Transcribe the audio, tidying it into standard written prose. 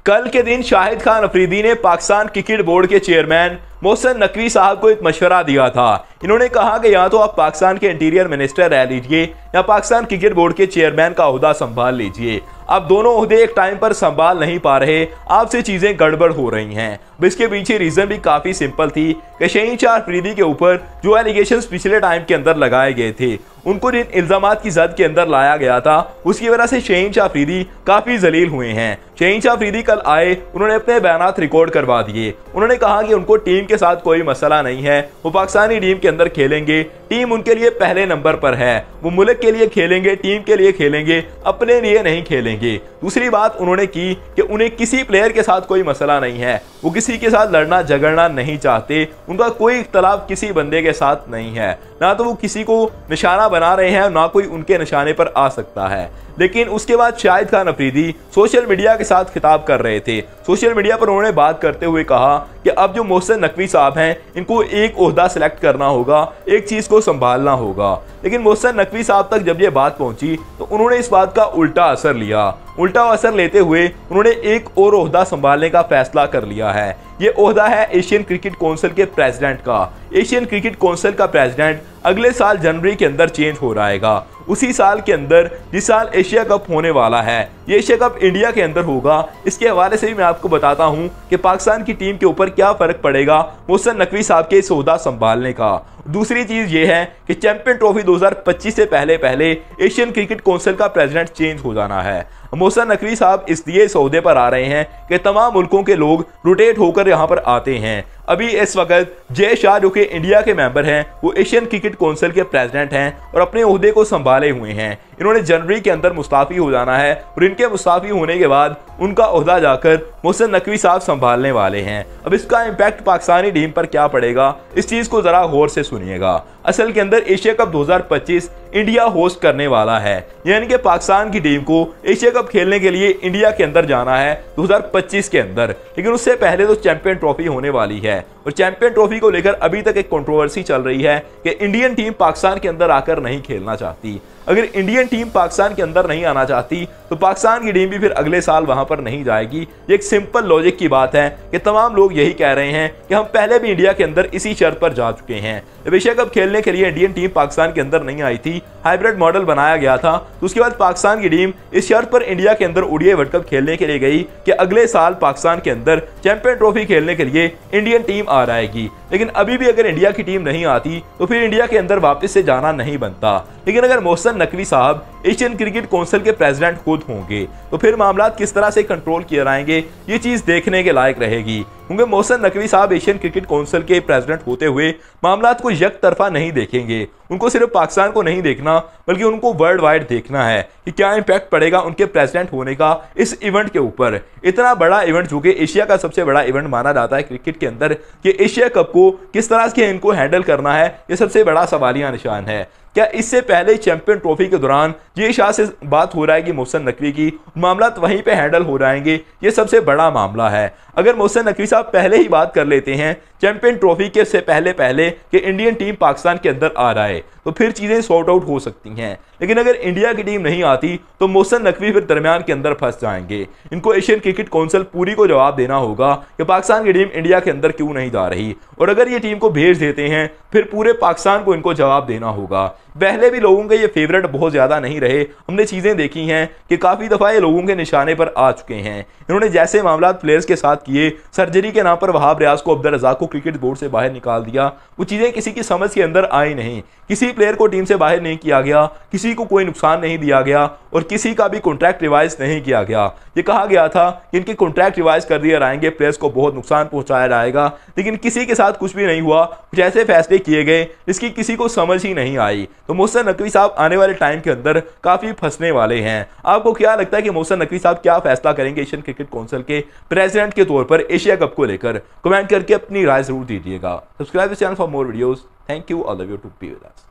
कल के दिन शाहिद खान अफरीदी ने पाकिस्तान क्रिकेट बोर्ड के चेयरमैन मोहसिन नकवी साहब को एक मशवरा दिया था। इन्होंने कहा कि या तो आप पाकिस्तान के इंटीरियर मिनिस्टर रह लीजिए या पाकिस्तान क्रिकेट बोर्ड के चेयरमैन का ओहदा संभाल लीजिए। आप दोनों ओहदे एक टाइम पर संभाल नहीं पा रहे, आपसे चीजें गड़बड़ हो रही हैं। इसके पीछे रीजन भी काफी सिंपल थी कि शहीन शाह अफरीदी के ऊपर जो एलिगेशंस पिछले टाइम के अंदर लगाए गए थे, उनको जिन इल्जामात की जद के अंदर लाया गया था, उसकी वजह से शहीन शाह अफरीदी काफी जलील हुए हैं। शहीन शाह अफरीदी कल आए, उन्होंने अपने बयानात रिकॉर्ड करवा दिए। उन्होंने कहा कि उनको टीम के साथ कोई मसला नहीं है, वो पाकिस्तानी टीम के अंदर खेलेंगे, टीम उनके लिए पहले नंबर पर है, वो मुल्क के लिए खेलेंगे, टीम के लिए खेलेंगे, अपने लिए नहीं खेलेंगे। दूसरी बात उन्होंने की कि उन्हें किसी प्लेयर के साथ कोई मसला नहीं है, वो किसी के साथ लड़ना झगड़ना नहीं चाहते, उनका कोई इख्तलाफ किसी बंदे के साथ नहीं है, ना तो वो किसी को निशाना बना रहे हैं, ना कोई उनके निशाने पर आ सकता है। लेकिन उसके बाद शाहिद खान अफरीदी सोशल मीडिया के साथ खिताब कर रहे थे। सोशल मीडिया पर उन्होंने बात करते हुए कहा कि अब जो मोहसिन नकवी साहब हैं, इनको एक ओहदा सेलेक्ट करना होगा, एक चीज को संभालना होगा। लेकिन मोहसिन नकवी साहब तक जब ये बात पहुंची तो उन्होंने इस बात का उल्टा असर लिया। उल्टा असर लेते हुए उन्होंने एक और ओहदा संभालने का फैसला कर लिया है। ये ओहदा है एशियन क्रिकेट काउंसिल के प्रेसिडेंट का। एशियन क्रिकेट काउंसिल का प्रेसिडेंट अगले साल जनवरी के अंदर चेंज हो रहेगा, उसी साल के अंदर जिस साल एशिया कप होने वाला है। ये एशिया कप इंडिया के अंदर होगा। इसके हवाले से भी मैं आपको बताता हूं कि पाकिस्तान की टीम के ऊपर क्या फर्क पड़ेगा मोहसिन नकवी साहब के इस ओहदा संभालने का। दूसरी चीज ये है कि चैंपियन ट्रॉफी 2025 से पहले एशियन क्रिकेट काउंसिल का प्रेसिडेंट चेंज हो जाना है। मोहसिन नकवी साहब इसलिए इस ओहदे पर आ रहे हैं कि तमाम मुल्कों के लोग रोटेट होकर यहाँ पर आते हैं। अभी इस वक्त जय शाह जो कि इंडिया के मेंबर हैं, वो एशियन क्रिकेट काउंसिल के प्रेसिडेंट हैं और अपने ओहदे को संभाले हुए हैं। इन्होंने जनवरी के अंदर मुस्ताफी हो जाना है और इनके मुस्ताफी होने के बाद उनका ओहदा जाकर मोहसिन नकवी साहब संभालने वाले हैं। अब इसका इम्पैक्ट पाकिस्तानी टीम पर क्या पड़ेगा, इस चीज को जरा गौर से सुनिएगा। असल के अंदर एशिया कप 2025 इंडिया होस्ट करने वाला है, यानी कि पाकिस्तान की टीम को एशिया कप खेलने के लिए इंडिया के अंदर जाना है 2025 के अंदर। लेकिन उससे पहले तो चैंपियन ट्रॉफी होने वाली है और चैंपियन ट्रॉफी को लेकर अभी तक एक कंट्रोवर्सी चल रही है कि इंडियन टीम पाकिस्तान के अंदर आकर नहीं खेलना चाहती। अगर इंडियन टीम पाकिस्तान के अंदर नहीं आना चाहती तो पाकिस्तान की टीम भी फिर अगले साल वहां पर नहीं जाएगी। ये एक सिंपल लॉजिक की बात है कि तमाम लोग यही कह रहे हैं कि हम पहले भी इंडिया के अंदर इसी शर्त पर जा चुके हैं। जब एशिया कप खेलने के लिए इंडियन टीम पाकिस्तान के अंदर नहीं आई थी, हाइब्रिड मॉडल बनाया गया था, तो उसके बाद पाकिस्तान की टीम इस शर्त पर इंडिया के अंदर ओडीआई वर्ल्ड कप खेलने के लिए गई कि अगले साल पाकिस्तान के अंदर चैंपियन ट्रॉफी खेलने के लिए इंडियन टीम आ जाएगी। लेकिन अभी भी अगर इंडिया की टीम नहीं आती तो फिर इंडिया के अंदर वापस से जाना नहीं बनता। लेकिन अगर मोहसिन नकवी साहब एशियन क्रिकेट काउंसिल के प्रेसिडेंट खुद होंगे तो फिर मामला किस तरह से कंट्रोल किए जाएंगे, ये चीज देखने के लायक रहेगी। क्योंकि मोहसिन नकवी साहब एशियन क्रिकेट काउंसिल के प्रेसिडेंट होते हुए मामला को एक तरफा नहीं देखेंगे। उनको सिर्फ पाकिस्तान को नहीं देखना बल्कि उनको वर्ल्ड वाइड देखना है कि क्या इंपैक्ट पड़ेगा उनके प्रेसिडेंट होने का इस इवेंट के ऊपर। इतना बड़ा इवेंट जो कि एशिया का सबसे बड़ा इवेंट माना जाता है क्रिकेट के अंदर, कि एशिया कप को किस तरह से इनको हैंडल करना है, ये सबसे बड़ा सवालिया निशान है। क्या इससे पहले चैंपियन ट्रॉफी के दौरान जय शाह से बात हो रहा है कि मोहसिन नकवी की मामला वहीं पे हैंडल हो जाएंगे, ये सबसे बड़ा मामला है। अगर मोहसिन नकवी साहब पहले ही बात कर लेते हैं चैंपियन ट्रॉफी के से पहले कि इंडियन टीम पाकिस्तान के अंदर आ रहा है, तो फिर चीजें सॉर्ट आउट हो सकती हैं। लेकिन अगर इंडिया की टीम नहीं आती तो मोहसिन नकवी फिर दरमियान के अंदर फंस जाएंगे। इनको एशियन क्रिकेट काउंसिल पूरी को जवाब देना होगा कि पाकिस्तान की टीम इंडिया के अंदर क्यों नहीं जा रही, और अगर ये टीम को भेज देते हैं फिर पूरे पाकिस्तान को इनको जवाब देना होगा। पहले भी लोगों के ये फेवरेट बहुत ज्यादा नहीं रहे, हमने चीजें देखी हैं कि काफी दफा ये लोगों के निशाने पर आ चुके हैं। इन्होंने जैसे मामला प्लेयर्स के साथ किए, सर्जरी के नाम पर वहाब रियाज को, अब्दुल रज़ाक को क्रिकेट बोर्ड से बाहर निकाल दिया, वो चीजें किसी की समझ के अंदर आई नहीं। किसी प्लेयर को टीम से बाहर नहीं किया गया, किसी को कोई नुकसान नहीं दिया गया और किसी का भी कॉन्ट्रैक्ट रिवाइज नहीं किया गया। ये कहा गया था कि इनके कॉन्ट्रैक्ट रिवाइज कर दिए जाएंगे, प्लेयर्स को बहुत नुकसान पहुंचाया जाएगा, लेकिन किसी के साथ कुछ भी नहीं हुआ। कुछ ऐसे फैसले किए गए जिसकी किसी को समझ ही नहीं आई। तो मोहसिन नकवी साहब आने वाले टाइम के अंदर काफी फंसने वाले हैं। आपको क्या लगता है कि मोहसिन नकवी साहब क्या फैसला करेंगे एशियन क्रिकेट काउंसिल के प्रेसिडेंट के तौर पर एशिया कप को लेकर? कमेंट करके अपनी राय जरूर दीजिएगा। Subscribe this channel for more videos. Thank you, all of you to be with us.